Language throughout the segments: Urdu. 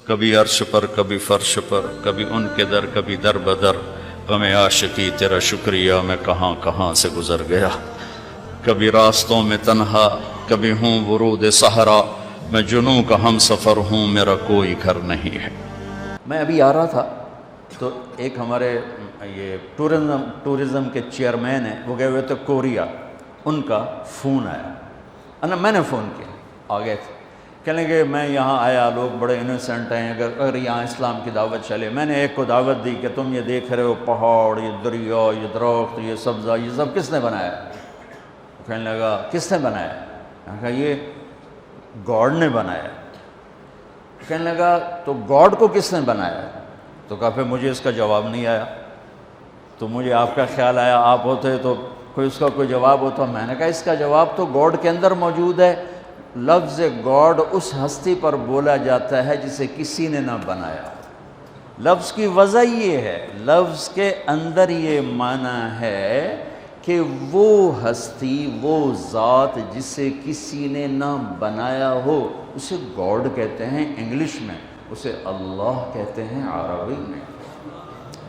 کبھی عرش پر کبھی فرش پر، کبھی ان کے در کبھی در بدر، غم عاشقی تیرا شکریہ میں کہاں کہاں سے گزر گیا، کبھی راستوں میں تنہا کبھی ہوں ورود صحرا، میں جنوں کا ہم سفر ہوں میرا کوئی گھر نہیں ہے۔ میں ابھی آ رہا تھا تو ایک ہمارے یہ ٹورزم کے چیئرمین ہیں، وہ گئے ہوئے تھے کوریا، ان کا فون آیا، میں نے فون کیا، آ گئے تھے، کہنے کہ میں یہاں آیا، لوگ بڑے انوسینٹ ہیں، اگر یہاں اسلام کی دعوت چلے۔ میں نے ایک کو دعوت دی کہ تم یہ دیکھ رہے ہو پہاڑ، یہ دریا، یہ درخت، یہ سبزہ، یہ سب کس نے بنایا؟ کہنے لگا کس نے بنایا؟ میں نے کہا یہ گاڈ نے بنایا۔ کہنے لگا تو گاڈ کو کس نے بنایا؟ تو کہا پھر مجھے اس کا جواب نہیں آیا، تو مجھے آپ کا خیال آیا آپ ہوتے تو اس کا کوئی جواب ہوتا۔ میں نے کہا اس کا جواب تو گاڈ کے اندر موجود ہے۔ لفظ گاڈ اس ہستی پر بولا جاتا ہے جسے کسی نے نہ بنایا۔ لفظ کی وجہ یہ ہے، لفظ کے اندر یہ معنی ہے کہ وہ ہستی، وہ ذات جسے کسی نے نہ بنایا ہو، اسے گاڈ کہتے ہیں انگلش میں، اسے اللہ کہتے ہیں عربی میں،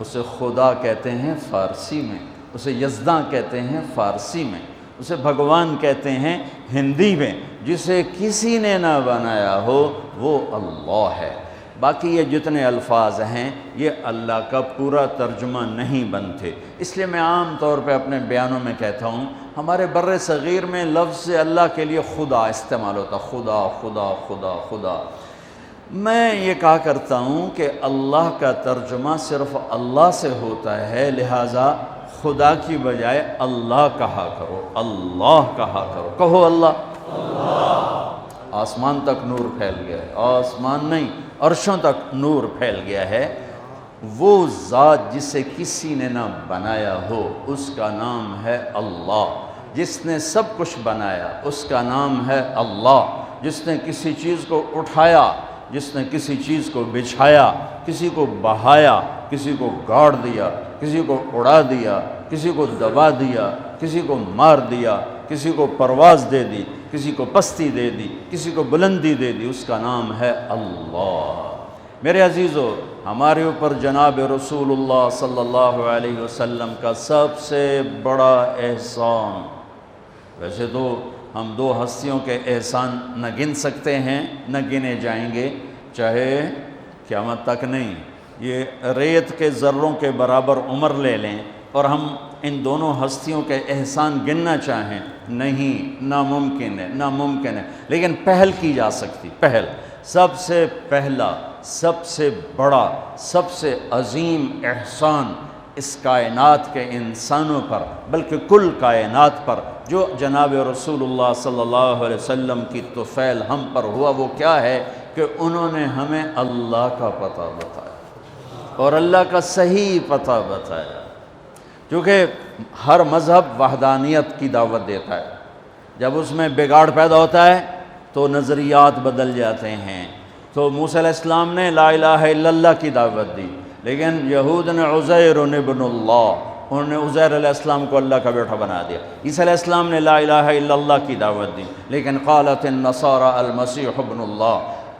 اسے خدا کہتے ہیں فارسی میں، اسے یزداں کہتے ہیں فارسی میں، اسے بھگوان کہتے ہیں ہندی میں۔ جسے کسی نے نہ بنایا ہو وہ اللہ ہے۔ باقی یہ جتنے الفاظ ہیں یہ اللہ کا پورا ترجمہ نہیں بنتے، اس لیے میں عام طور پہ اپنے بیانوں میں کہتا ہوں، ہمارے بر صغیر میں لفظ اللہ کے لیے خدا استعمال ہوتا، خدا خدا خدا خدا۔ میں یہ کہا کرتا ہوں کہ اللہ کا ترجمہ صرف اللہ سے ہوتا ہے، لہٰذا خدا کی بجائے اللہ کہا کرو، اللہ کہا کرو، کہو اللہ۔ آسمان تک نور پھیل گیا ہے، آسمان نہیں عرشوں تک نور پھیل گیا ہے۔ وہ ذات جسے کسی نے نہ بنایا ہو اس کا نام ہے اللہ۔ جس نے سب کچھ بنایا اس کا نام ہے اللہ۔ جس نے کسی چیز کو اٹھایا، جس نے کسی چیز کو بچھایا، کسی کو بہایا، کسی کو گاڑ دیا، کسی کو اڑا دیا، کسی کو دبا دیا، کسی کو مار دیا، کسی کو پرواز دے دی، کسی کو پستی دے دی، کسی کو بلندی دے دی، اس کا نام ہے اللہ۔ میرے عزیزو، ہمارے اوپر جناب رسول اللہ صلی اللہ علیہ وسلم کا سب سے بڑا احسان، ویسے تو ہم دو ہستیوں کے احسان نہ گن سکتے ہیں، نہ گنے جائیں گے، چاہے قیامت تک نہیں، یہ ریت کے ذروں کے برابر عمر لے لیں اور ہم ان دونوں ہستیوں کے احسان گننا چاہیں، نہیں، ناممکن ہے، ناممکن ہے، لیکن پہل کی جا سکتی، پہل۔ سب سے پہلا، سب سے بڑا، سب سے عظیم احسان اس کائنات کے انسانوں پر، بلکہ کل کائنات پر، جو جناب رسول اللہ صلی اللہ علیہ وسلم کی طفیل ہم پر ہوا، وہ کیا ہے کہ انہوں نے ہمیں اللہ کا پتہ بتایا اور اللہ کا صحیح پتہ بتایا۔ کیونکہ ہر مذہب وحدانیت کی دعوت دیتا ہے، جب اس میں بگاڑ پیدا ہوتا ہے تو نظریات بدل جاتے ہیں۔ تو موسیٰ علیہ السلام نے لا الہ الا اللہ کی دعوت دی، لیکن یہود نے عزیر ابن اللہ، انہوں نے عزیر علیہ السلام کو اللہ کا بیٹا بنا دیا۔ عیسیٰ علیہ السلام نے لا الہ الا اللہ کی دعوت دی، لیکن قالت النصارى المسیح ابن اللہ،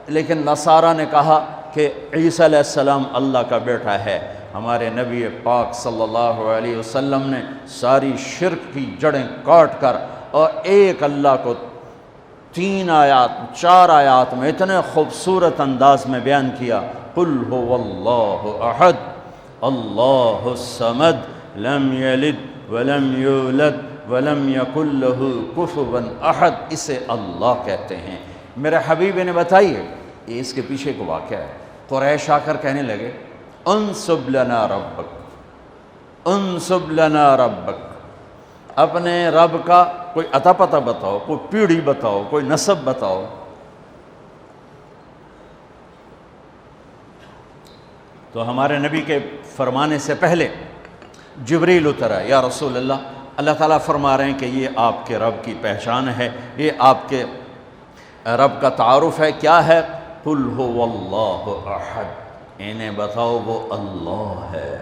لیکن نصارہ نے کہا کہ عیسیٰ علیہ السلام اللہ کا بیٹا ہے۔ ہمارے نبی پاک صلی اللہ علیہ وسلم نے ساری شرک کی جڑیں کاٹ کر اور ایک اللہ کو 4 آیات میں اتنے خوبصورت انداز میں بیان کیا، قل هو اللہ احد اللہ الصمد لم یلد ولم یولد ولم یکن له کفوا احد، اسے اللہ کہتے ہیں۔ میرے حبیب نے بتائیے، یہ اس کے پیچھے کو واقعہ ہے۔ قریش آ کر کہنے لگے انصب لنا ربک، انصب لنا ربک، اپنے رب کا کوئی عطا پتہ بتاؤ، کوئی پیڑھی بتاؤ، کوئی نسب بتاؤ۔ تو ہمارے نبی کے فرمانے سے پہلے جبریل اترا، یا رسول اللہ تعالیٰ فرما رہے ہیں کہ یہ آپ کے رب کی پہچان ہے، یہ آپ کے رب کا تعارف ہے، کیا ہے؟ قل هو اللہ احد، انہیں بتاؤ وہ اللہ ہے۔